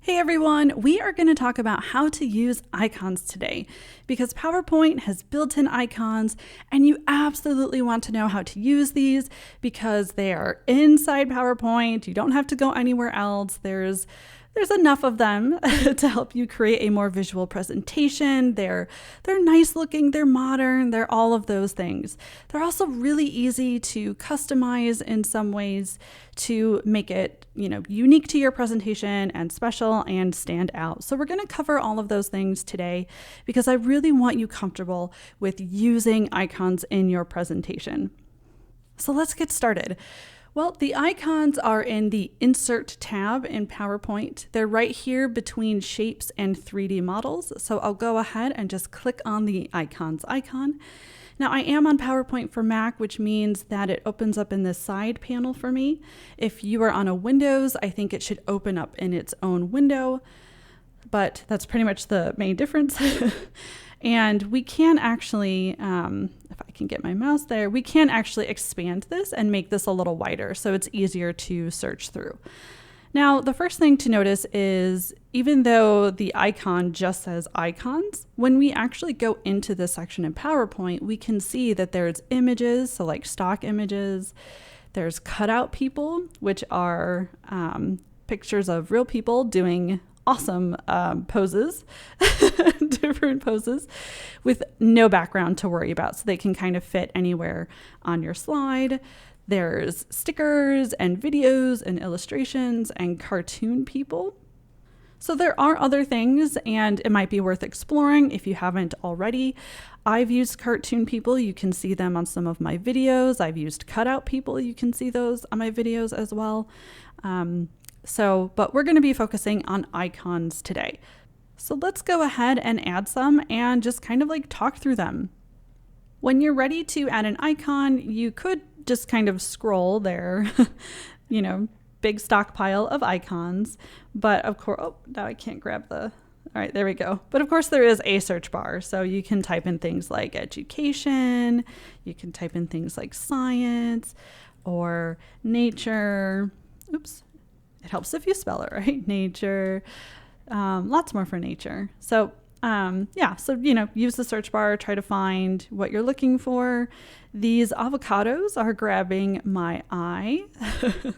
Hey everyone, we are going to talk about how to use icons today because PowerPoint has built-in icons and you absolutely want to know how to use these because they are inside PowerPoint. You don't have to go anywhere else. There's enough of them to help you create a more visual presentation. They're nice looking, they're modern, they're all of those things. They're also really easy to customize in some ways to make it, unique to your presentation and special and stand out. So we're going to cover all of those things today because I really want you comfortable with using icons in your presentation. So let's get started. Well, the icons are in the Insert tab in PowerPoint. They're right here between shapes and 3D models. So I'll go ahead and just click on the icons icon. Now I am on PowerPoint for Mac, which means that it opens up in the side panel for me. If you are on a Windows, I think it should open up in its own window, but that's pretty much the main difference. And we can actually, if I can get my mouse there, we can actually expand this and make this a little wider so it's easier to search through. Now, the first thing to notice is even though the icon just says icons, when we actually go into this section in PowerPoint, we can see that there's images, so like stock images, there's cutout people, which are pictures of real people doing awesome poses, different poses with no background to worry about. So they can kind of fit anywhere on your slide. There's stickers and videos and illustrations and cartoon people. So there are other things and it might be worth exploring if you haven't already. I've used cartoon people. You can see them on some of my videos. I've used cutout people. You can see those on my videos as well. But we're going to be focusing on icons today. So let's go ahead and add some and just kind of like talk through them. When you're ready to add an icon, you could just kind of scroll there, big stockpile of icons. But of course, now I can't grab all right, there we go. But of course there is a search bar. So you can type in things like education, you can type in things like science or nature. Oops. It helps if you spell it right. Nature, lots more for nature. So use the search bar, try to find what you're looking for. These avocados are grabbing my eye.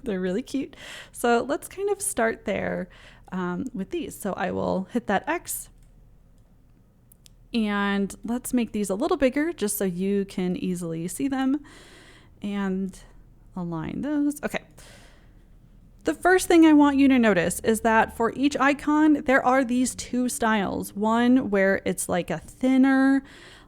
They're really cute. So let's kind of start there with these. So I will hit that X and let's make these a little bigger just so you can easily see them and align those. Okay. The first thing I want you to notice is that for each icon, there are these two styles. One where it's like a thinner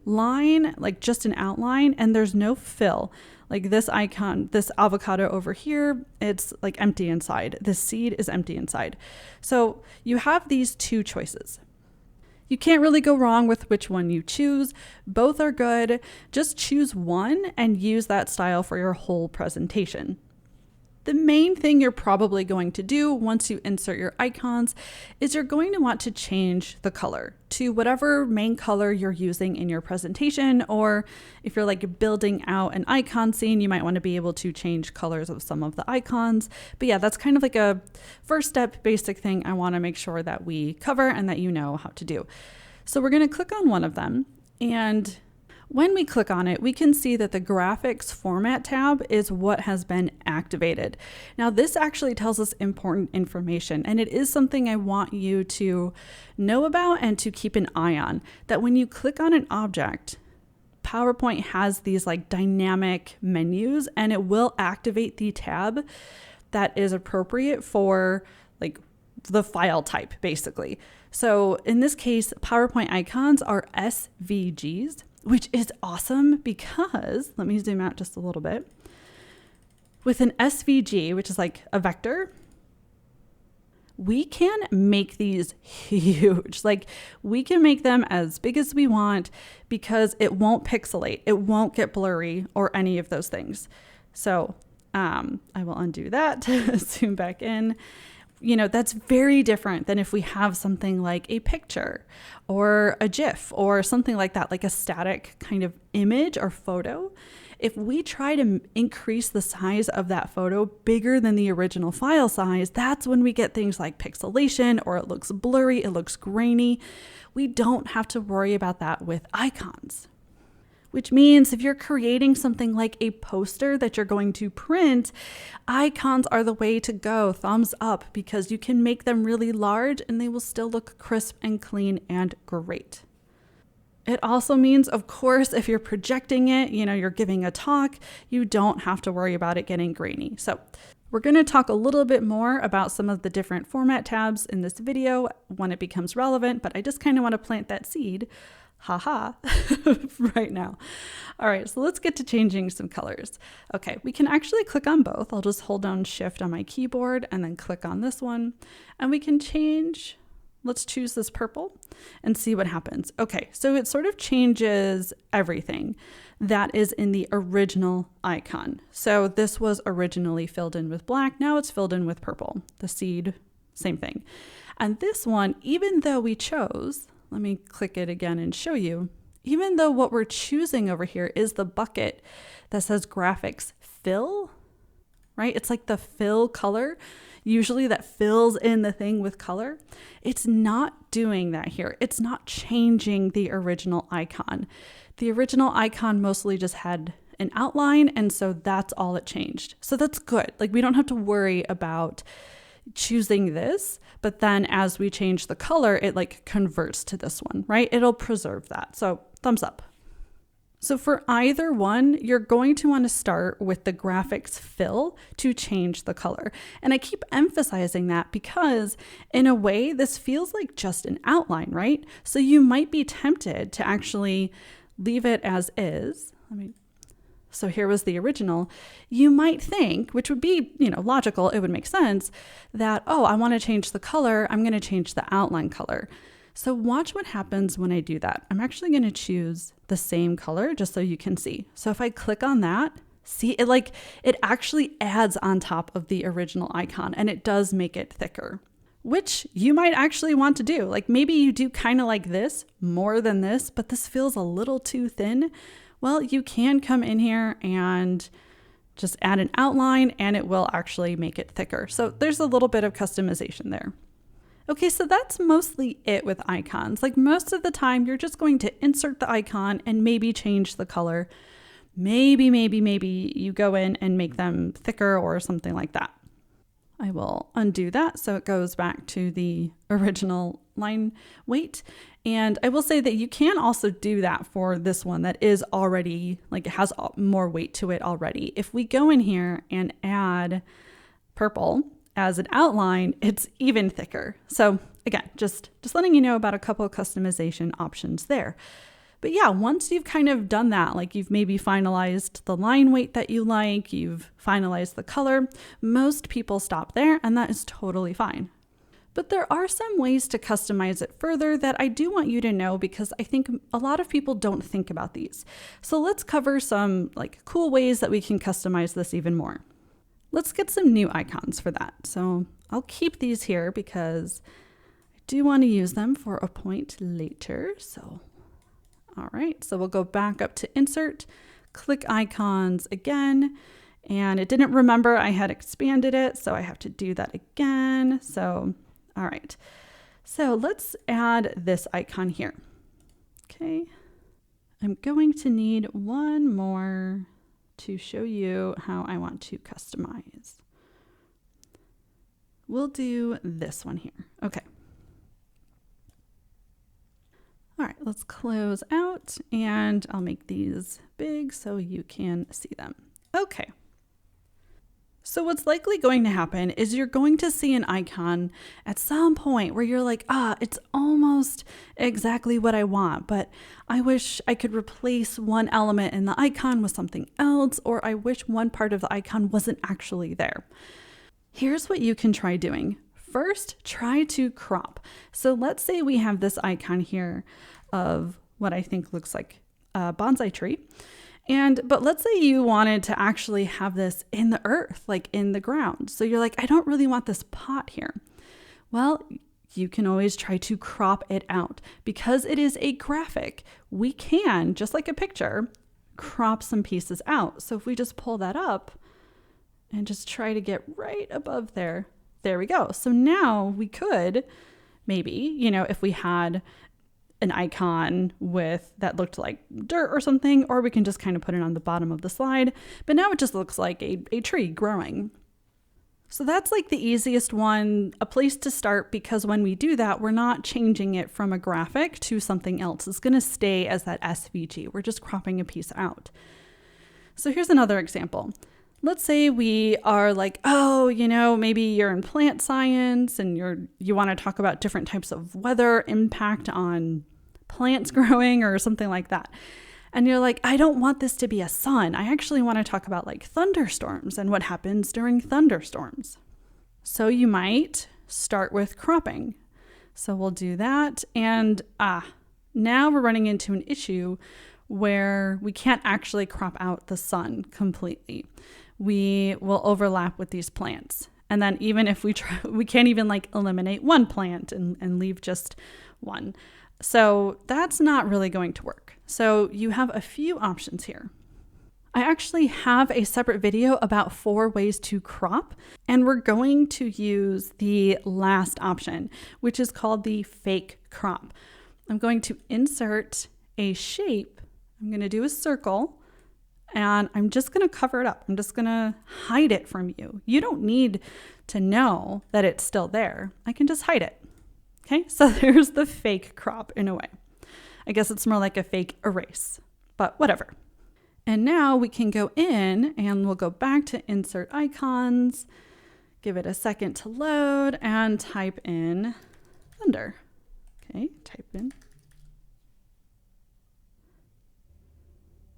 line, like just an outline, and there's no fill. Like this icon, this avocado over here, it's like empty inside. The seed is empty inside. So you have these two choices. You can't really go wrong with which one you choose. Both are good. Just choose one and use that style for your whole presentation. The main thing you're probably going to do once you insert your icons is you're going to want to change the color to whatever main color you're using in your presentation, or if you're like building out an icon scene, you might want to be able to change colors of some of the icons. But yeah, that's kind of like a first step basic thing I want to make sure that we cover and that you know how to do. So we're going to click on one of them, and when we click on it, we can see that the graphics format tab is what has been activated. Now, this actually tells us important information, and it is something I want you to know about and to keep an eye on, that when you click on an object, PowerPoint has these like dynamic menus, and it will activate the tab that is appropriate for like the file type, basically. So in this case, PowerPoint icons are SVGs, which is awesome because, let me zoom out just a little bit. With an SVG, which is like a vector, we can make these huge. Like we can make them as big as we want because it won't pixelate. It won't get blurry or any of those things. So I will undo that, zoom back in. That's very different than if we have something like a picture or a GIF or something like that, like a static kind of image or photo. If we try to increase the size of that photo bigger than the original file size, that's when we get things like pixelation, or it looks blurry, it looks grainy. We don't have to worry about that with icons. Which means if you're creating something like a poster that you're going to print, icons are the way to go, thumbs up, because you can make them really large and they will still look crisp and clean and great. It also means, of course, if you're projecting it, you're giving a talk, you don't have to worry about it getting grainy. So we're going to talk a little bit more about some of the different format tabs in this video when it becomes relevant, but I just kind of want to plant that seed, haha, right now. All right, so let's get to changing some colors. Okay, we can actually click on both. I'll just hold down Shift on my keyboard and then click on this one, and we can change. Let's choose this purple and see what happens. Okay, so it sort of changes everything that is in the original icon. So this was originally filled in with black. Now it's filled in with purple. The seed, same thing. And this one, even though we chose, let me click it again and show you, even though what we're choosing over here is the bucket that says graphics fill, right? It's like the fill color, usually that fills in the thing with color. It's not doing that here. It's not changing the original icon. The original icon mostly just had an outline, and so that's all it changed. So that's good. Like, we don't have to worry about choosing this, but then as we change the color, it like converts to this one, right? It'll preserve that. So thumbs up. So for either one, you're going to want to start with the graphics fill to change the color. And I keep emphasizing that because in a way, this feels like just an outline, right? So you might be tempted to actually leave it as is. So here was the original. You might think, which would be, logical, it would make sense, that, oh, I want to change the color. I'm going to change the outline color. So watch what happens when I do that. I'm actually going to choose the same color just so you can see. So if I click on that, see, it actually adds on top of the original icon, and it does make it thicker, which you might actually want to do. Like, maybe you do kind of like this more than this, but this feels a little too thin. Well, you can come in here and just add an outline and it will actually make it thicker. So there's a little bit of customization there. Okay, so that's mostly it with icons. Like, most of the time you're just going to insert the icon and maybe change the color. Maybe you go in and make them thicker or something like that. I will undo that so it goes back to the original line weight. And I will say that you can also do that for this one that is already, like, it has more weight to it already. If we go in here and add purple as an outline, it's even thicker. So again, just letting you know about a couple of customization options there. But yeah, once you've kind of done that, like you've maybe finalized the line weight that you like, you've finalized the color, most people stop there, and that is totally fine. But there are some ways to customize it further that I do want you to know, because I think a lot of people don't think about these. So let's cover some like cool ways that we can customize this even more. Let's get some new icons for that. So I'll keep these here because I do want to use them for a point later. So all right, so we'll go back up to Insert, click Icons again, and it didn't remember I had expanded it, so I have to do that again. So, all right, so let's add this icon here. Okay, I'm going to need one more to show you how I want to customize. We'll do this one here. Okay. All right, let's close out, and I'll make these big so you can see them. Okay. So what's likely going to happen is you're going to see an icon at some point where you're like, it's almost exactly what I want, but I wish I could replace one element in the icon with something else, or I wish one part of the icon wasn't actually there. Here's what you can try doing. First, try to crop. So let's say we have this icon here of what I think looks like a bonsai tree. But let's say you wanted to actually have this in the earth, like in the ground. So you're like, I don't really want this pot here. Well, you can always try to crop it out. Because it is a graphic, we can, just like a picture, crop some pieces out. So if we just pull that up and just try to get right above there, there we go. So now we could maybe, if we had an icon that looked like dirt or something, or we can just kind of put it on the bottom of the slide. But now it just looks like a tree growing. So that's like the easiest one, a place to start, because when we do that, we're not changing it from a graphic to something else. It's going to stay as that SVG. We're just cropping a piece out. So here's another example. Let's say we are like, maybe you're in plant science and you want to talk about different types of weather impact on plants growing or something like that. And you're like, I don't want this to be a sun. I actually want to talk about like thunderstorms and what happens during thunderstorms. So you might start with cropping. So we'll do that. And now we're running into an issue where we can't actually crop out the sun completely. We will overlap with these plants. And then even if we try, we can't even like eliminate one plant and leave just one. So that's not really going to work. So you have a few options here. I actually have a separate video about 4 ways to crop, and we're going to use the last option, which is called the fake crop. I'm going to insert a shape. I'm going to do a circle, and I'm just going to cover it up. I'm just going to hide it from you. You don't need to know that it's still there. I can just hide it. Okay, so there's the fake crop in a way. I guess it's more like a fake erase, but whatever. And now we can go in and we'll go back to insert icons, give it a second to load, and type in thunder. Okay, type in.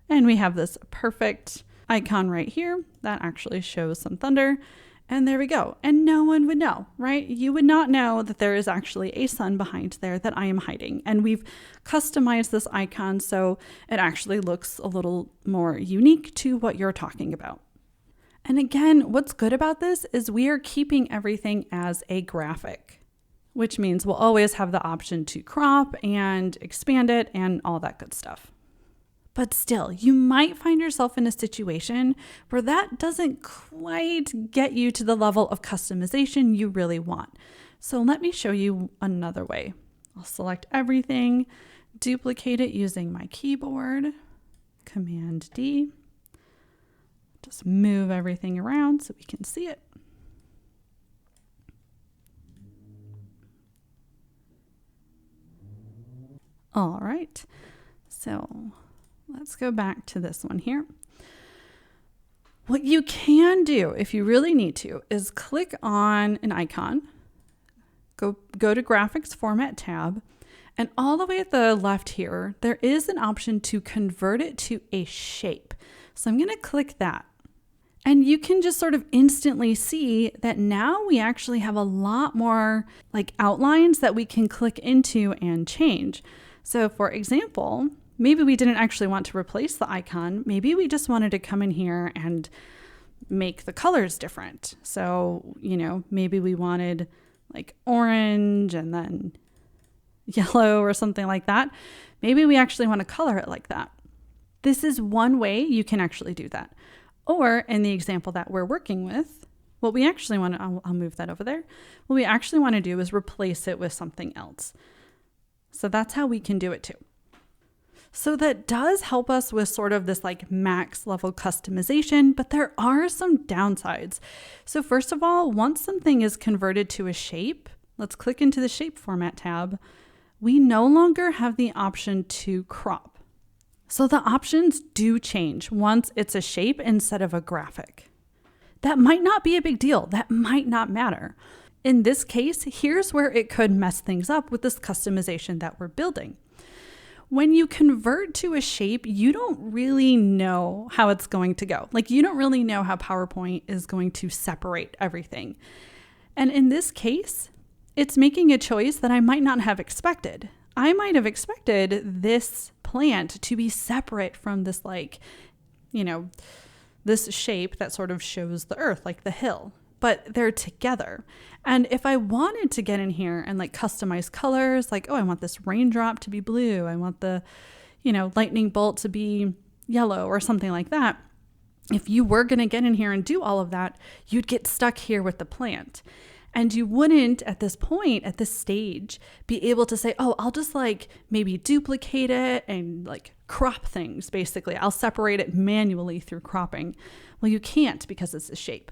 And we have this perfect icon right here that actually shows some thunder. And there we go. And no one would know, right? You would not know that there is actually a sun behind there that I am hiding. And we've customized this icon so it actually looks a little more unique to what you're talking about. And again, what's good about this is we are keeping everything as a graphic, which means we'll always have the option to crop and expand it and all that good stuff. But still, you might find yourself in a situation where that doesn't quite get you to the level of customization you really want. So let me show you another way. I'll select everything, duplicate it using my keyboard, Command D. Just move everything around so we can see it. All right, so let's go back to this one here. What you can do if you really need to is click on an icon, go to Graphics Format tab, and all the way at the left here, there is an option to convert it to a shape. So I'm going to click that. And you can just sort of instantly see that now we actually have a lot more like outlines that we can click into and change. So for example, maybe we didn't actually want to replace the icon. Maybe we just wanted to come in here and make the colors different. So, maybe we wanted like orange and then yellow or something like that. Maybe we actually want to color it like that. This is one way you can actually do that. Or in the example that we're working with, what we actually want to, I'll move that over there. What we actually want to do is replace it with something else. So that's how we can do it too. So that does help us with sort of this like max level customization, but there are some downsides. So first of all, once something is converted to a shape, let's click into the shape format tab. We no longer have the option to crop. So the options do change once it's a shape instead of a graphic. That might not be a big deal. That might not matter. In this case, here's where it could mess things up with this customization that we're building. When you convert to a shape, you don't really know how it's going to go. Like you don't really know how PowerPoint is going to separate everything. And in this case, it's making a choice that I might not have expected. I might have expected this plant to be separate from this this shape that sort of shows the earth, like the hill, but they're together. And if I wanted to get in here and like customize colors, like, oh, I want this raindrop to be blue. I want the, lightning bolt to be, yellow or something like that, if you were going to get in here and do all of that, you'd get stuck here with the plant. And you wouldn't, at this point, at this stage, be able to say, oh, I'll just like maybe duplicate it and like crop things, basically. I'll separate it manually through cropping. Well, you can't because it's a shape.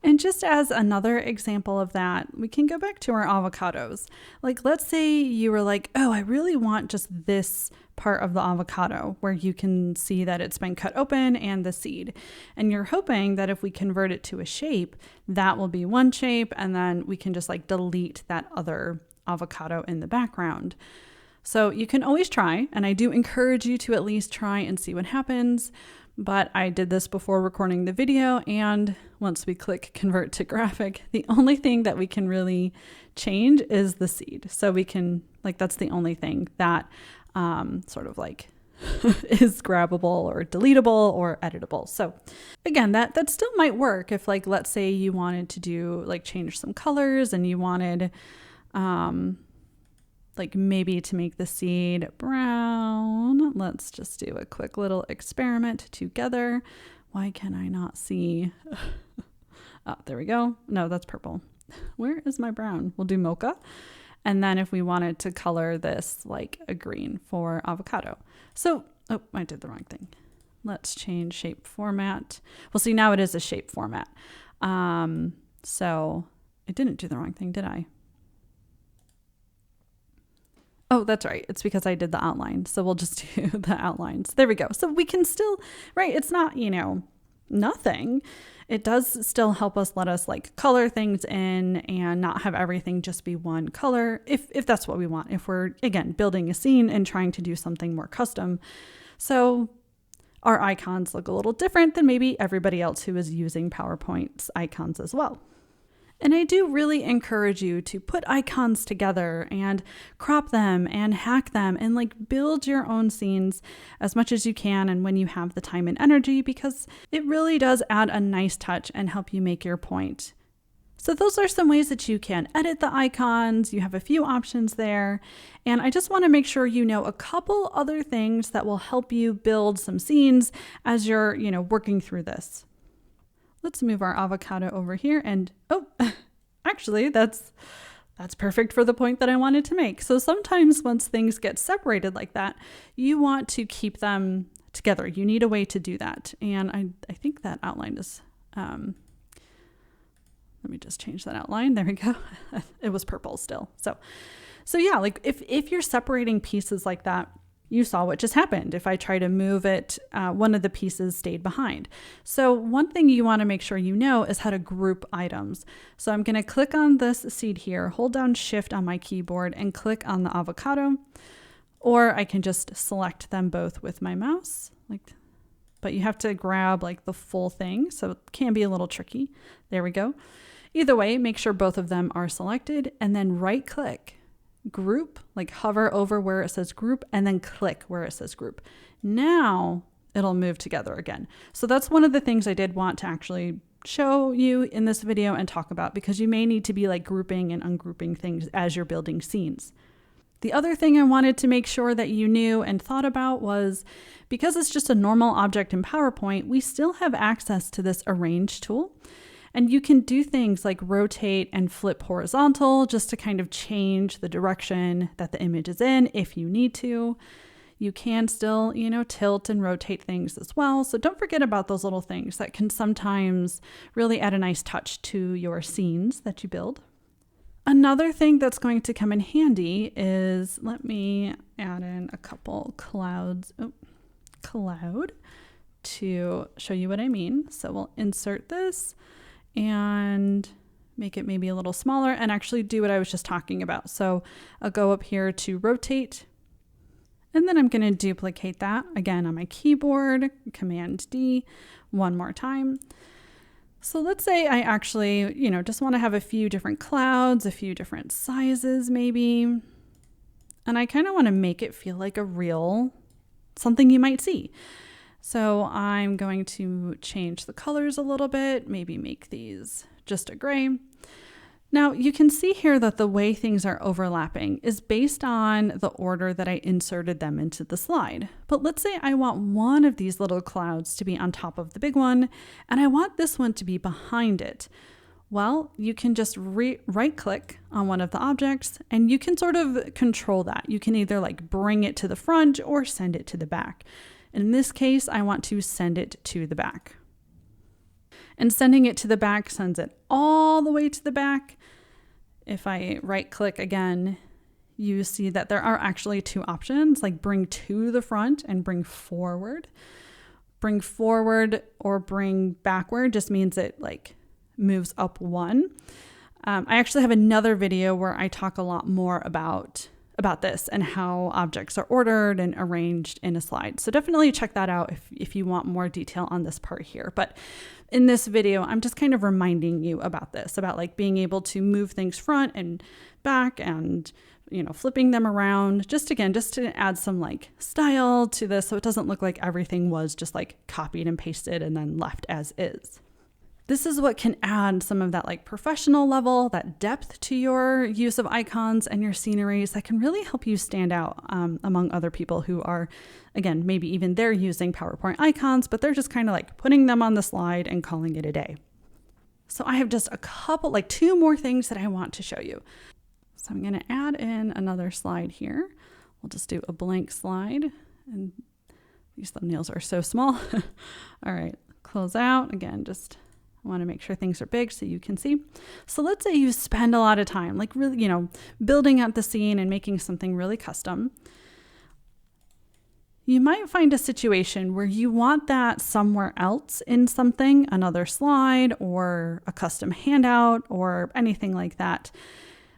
And just as another example of that, we can go back to our avocados. Like, let's say you were like, oh, I really want just this part of the avocado where you can see that it's been cut open and the seed. And you're hoping that if we convert it to a shape, that will be one shape, and then we can just like delete that other avocado in the background. So you can always try, and I do encourage you to at least try and see what happens. But I did this before recording the video, and once we click convert to graphic, the only thing that we can really change is the seed. So we can, like, that's the only thing that sort of like is grabbable or deletable or editable. So again, that still might work if, like, let's say you wanted to do like change some colors and you wanted like maybe to make the seed brown. Let's just do a quick little experiment together. Why can I not see? Oh, there we go. No, that's purple. Where is my brown? We'll do mocha. And then if we wanted to color this like a green for avocado. So, oh, I did the wrong thing. Let's change shape format. Well, see, now it is a shape format. So I didn't do the wrong thing, did I? Oh, that's right. It's because I did the outline. So we'll just do the outlines. There we go. So we can still, right, it's not, you know, nothing. It does still help us let us like color things in and not have everything just be one color if that's what we want. If we're, again, building a scene and trying to do something more custom. So our icons look a little different than maybe everybody else who is using PowerPoint's icons as well. And I do really encourage you to put icons together and crop them and hack them and like build your own scenes as much as you can and when you have the time and energy, because it really does add a nice touch and help you make your point. So those are some ways that you can edit the icons. You have a few options there. And I just want to make sure you know a couple other things that will help you build some scenes as you're, you know, working through this. Let's move our avocado over here, and oh, actually that's perfect for the point that I wanted to make. So sometimes once things get separated like that, you want to keep them together. You need a way to do that. And I think that outline is, let me just change that outline. There we go. It was purple still. So yeah, like if you're separating pieces like that, you saw what just happened. If I try to move it, one of the pieces stayed behind. So one thing you want to make sure you know is how to group items. So I'm going to click on this seed here, hold down Shift on my keyboard and click on the avocado, or I can just select them both with my mouse. But you have to grab like the full thing, so it can be a little tricky. There we go. Either way, make sure both of them are selected and then right click. Group, like hover over where it says group and then click where it says group. Now it'll move together again. So that's one of the things I did want to actually show you in this video and talk about, because you may need to be like grouping and ungrouping things as you're building scenes. The other thing I wanted to make sure that you knew and thought about was, because it's just a normal object in PowerPoint, we still have access to this arrange tool. And you can do things like rotate and flip horizontal just to kind of change the direction that the image is in if you need to. You can still, you know, tilt and rotate things as well. So don't forget about those little things that can sometimes really add a nice touch to your scenes that you build. Another thing that's going to come in handy is, let me add in a couple clouds, cloud, to show you what I mean. So we'll insert this and make it maybe a little smaller and actually do what I was just talking about. So I'll go up here to rotate, and then I'm going to duplicate that again on my keyboard, Command D, one more time. So let's say I actually, you know, just want to have a few different clouds, a few different sizes maybe. And I kind of want to make it feel like a real, something you might see. So I'm going to change the colors a little bit, maybe make these just a gray. Now you can see here that the way things are overlapping is based on the order that I inserted them into the slide. But let's say I want one of these little clouds to be on top of the big one, and I want this one to be behind it. Well, you can just right click on one of the objects and you can sort of control that. You can either like bring it to the front or send it to the back. In this case, I want to send it to the back. And sending it to the back sends it all the way to the back. If I right click again, you see that there are actually two options, like bring to the front and bring forward. Bring forward or bring backward just means it like moves up one. I actually have another video where I talk a lot more about this and how objects are ordered and arranged in a slide. So definitely check that out if you want more detail on this part here. But in this video, I'm just kind of reminding you about this, about like being able to move things front and back and, you know, flipping them around just to add some like style to this so it doesn't look like everything was just like copied and pasted and then left as is. This is what can add some of that like professional level, that depth to your use of icons and your sceneries that can really help you stand out among other people who are, again, maybe even they're using PowerPoint icons, but they're just kind of like putting them on the slide and calling it a day. So I have just a couple, like two more things that I want to show you. So I'm going to add in another slide here. We'll just do a blank slide, and these thumbnails are so small. All right, close out. Again, just I want to make sure things are big so you can see. So let's say you spend a lot of time, like really, you know, building out the scene and making something really custom. You might find a situation where you want that somewhere else in something, another slide or a custom handout or anything like that.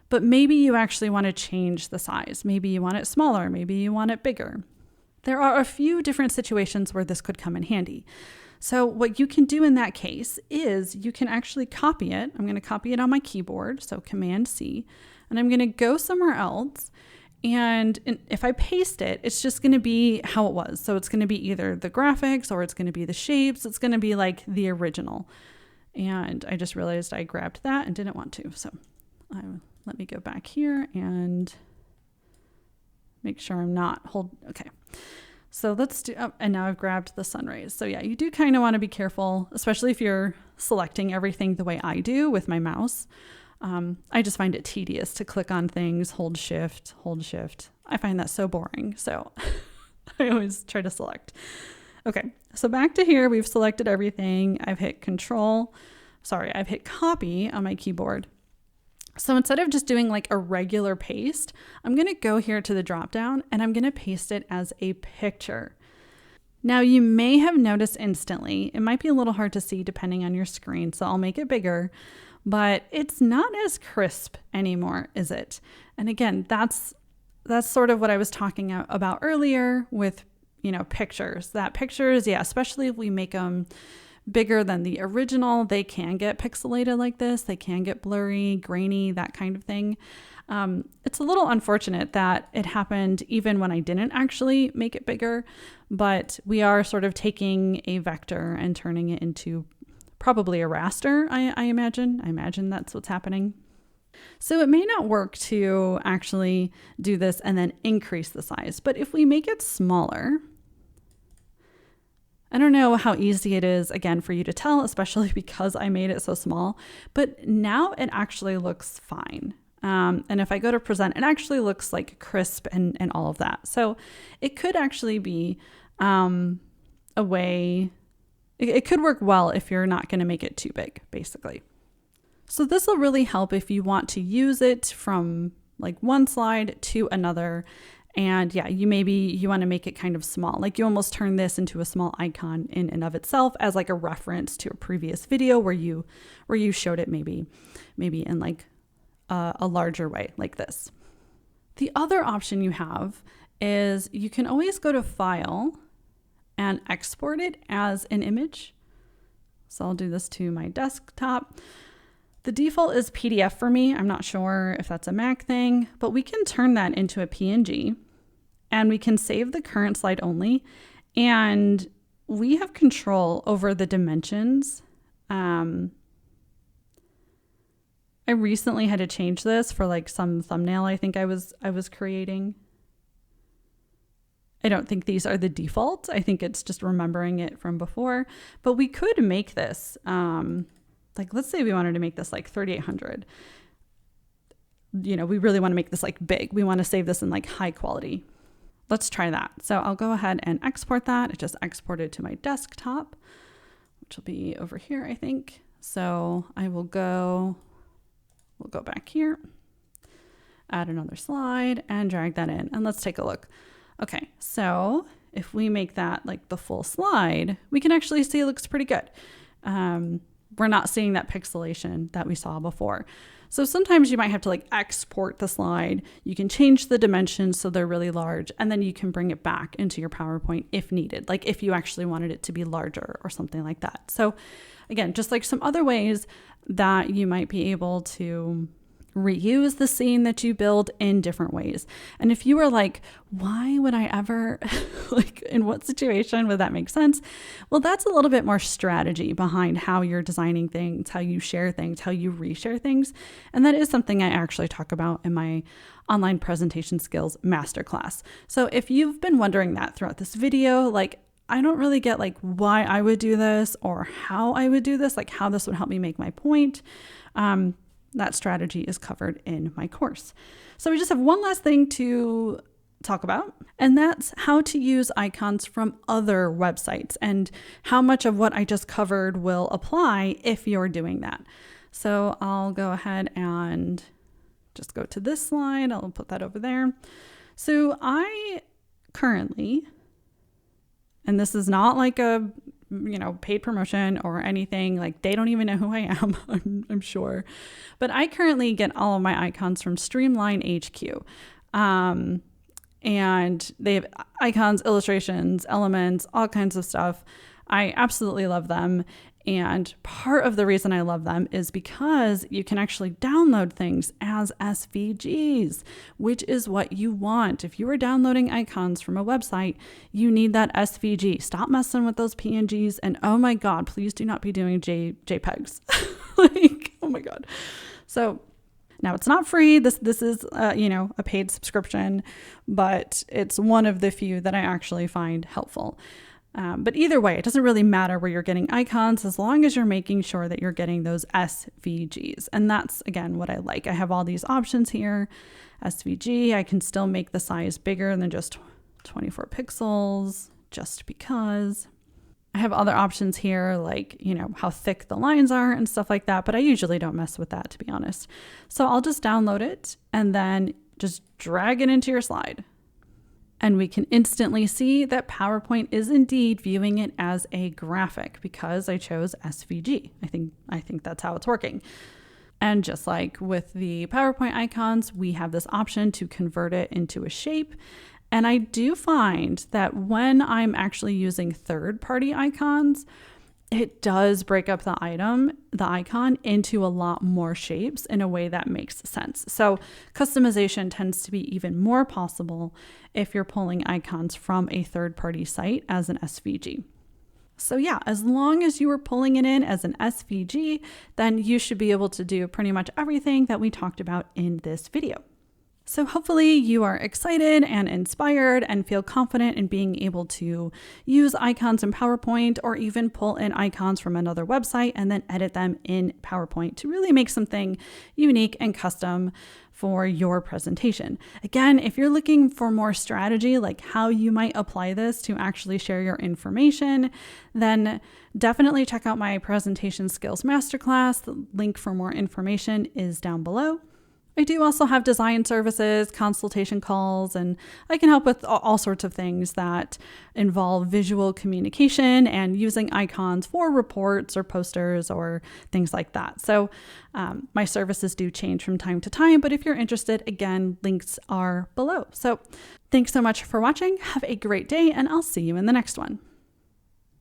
But maybe you actually want to change the size. Maybe you want it smaller. Maybe you want it bigger. There are a few different situations where this could come in handy. So what you can do in that case is you can actually copy it. I'm going to copy it on my keyboard, so Command C, and I'm going to go somewhere else. And if I paste it, it's just going to be how it was. So it's going to be either the graphics or it's going to be the shapes. It's going to be like the original. And I just realized I grabbed that and didn't want to. So let me go back here and make sure I'm not okay. So let's do, and now I've grabbed the sun rays. So yeah, you do kind of want to be careful, especially if you're selecting everything the way I do with my mouse. I just find it tedious to click on things, hold shift. I find that so boring. So I always try to select. Okay, so back to here, we've selected everything. I've hit copy on my keyboard. So instead of just doing like a regular paste, I'm going to go here to the drop down and I'm going to paste it as a picture. Now you may have noticed instantly, it might be a little hard to see depending on your screen, so I'll make it bigger, but it's not as crisp anymore, is it? And again, that's sort of what I was talking about earlier with, you know, pictures. That pictures, yeah, especially if we make them bigger than the original, they can get pixelated like this. They can get blurry, grainy, that kind of thing. It's a little unfortunate that it happened even when I didn't actually make it bigger, but we are sort of taking a vector and turning it into probably a raster, I imagine. I imagine that's what's happening. So it may not work to actually do this and then increase the size, but if we make it smaller, I don't know how easy it is, again, for you to tell, especially because I made it so small, but now it actually looks fine. And if I go to present, it actually looks like crisp and all of that. So it could actually be a way, it could work well if you're not going to make it too big, basically. So this will really help if you want to use it from like one slide to another. And yeah, you want to make it kind of small, like you almost turn this into a small icon in and of itself as like a reference to a previous video where you showed it maybe in like a larger way like this. The other option you have is you can always go to File and export it as an image. So I'll do this to my desktop. The default is PDF for me. I'm not sure if that's a Mac thing, but we can turn that into a PNG and we can save the current slide only. And we have control over the dimensions. I recently had to change this for like some thumbnail I think I was creating. I don't think these are the default. I think it's just remembering it from before, but we could make this, like, let's say we wanted to make this like 3,800. You know, we really want to make this like big. We want to save this in like high quality. Let's try that. So I'll go ahead and export that. It just exported to my desktop, which will be over here, I think. So we'll go back here, add another slide and drag that in, and let's take a look. Okay, so if we make that like the full slide, we can actually see it looks pretty good. We're not seeing that pixelation that we saw before. So sometimes you might have to like export the slide. You can change the dimensions so they're really large, and then you can bring it back into your PowerPoint if needed, like if you actually wanted it to be larger or something like that. So again, just like some other ways that you might be able to reuse the scene that you build in different ways. And if you were like, why would I ever, like, in what situation would that make sense? Well, that's a little bit more strategy behind how you're designing things, how you share things, how you reshare things. And that is something I actually talk about in my online presentation skills masterclass. So if you've been wondering that throughout this video, like, I don't really get like why I would do this or how I would do this, like how this would help me make my point. That strategy is covered in my course. So we just have one last thing to talk about, and that's how to use icons from other websites and how much of what I just covered will apply if you're doing that. So I'll go ahead and just go to this slide. I'll put that over there. So I currently, and this is not like a paid promotion or anything, like they don't even know who I am, I'm sure. But I currently get all of my icons from Streamline HQ. And they have icons, illustrations, elements, all kinds of stuff. I absolutely love them. And part of the reason I love them is because you can actually download things as SVGs, which is what you want. If you are downloading icons from a website, you need that SVG. Stop messing with those PNGs. And oh my God, please do not be doing JPEGs. Like, oh my God. So now it's not free. This is, a paid subscription, but it's one of the few that I actually find helpful. But either way, it doesn't really matter where you're getting icons as long as you're making sure that you're getting those SVGs. And that's, again, what I like. I have all these options here. SVG, I can still make the size bigger than just 24 pixels, just because. I have other options here, like, how thick the lines are and stuff like that, but I usually don't mess with that, to be honest. So I'll just download it and then just drag it into your slide. And we can instantly see that PowerPoint is indeed viewing it as a graphic because I chose SVG. I think that's how it's working. And just like with the PowerPoint icons, we have this option to convert it into a shape. And I do find that when I'm actually using third-party icons, it does break up the icon into a lot more shapes in a way that makes sense. So customization tends to be even more possible if you're pulling icons from a third-party site as an SVG. So yeah, as long as you are pulling it in as an SVG, then you should be able to do pretty much everything that we talked about in this video. So hopefully you are excited and inspired and feel confident in being able to use icons in PowerPoint or even pull in icons from another website and then edit them in PowerPoint to really make something unique and custom for your presentation. Again, if you're looking for more strategy, like how you might apply this to actually share your information, then definitely check out my presentation skills masterclass. The link for more information is down below. I do also have design services, consultation calls, and I can help with all sorts of things that involve visual communication and using icons for reports or posters or things like that. So my services do change from time to time, but if you're interested, again, links are below. So thanks so much for watching. Have a great day, and I'll see you in the next one.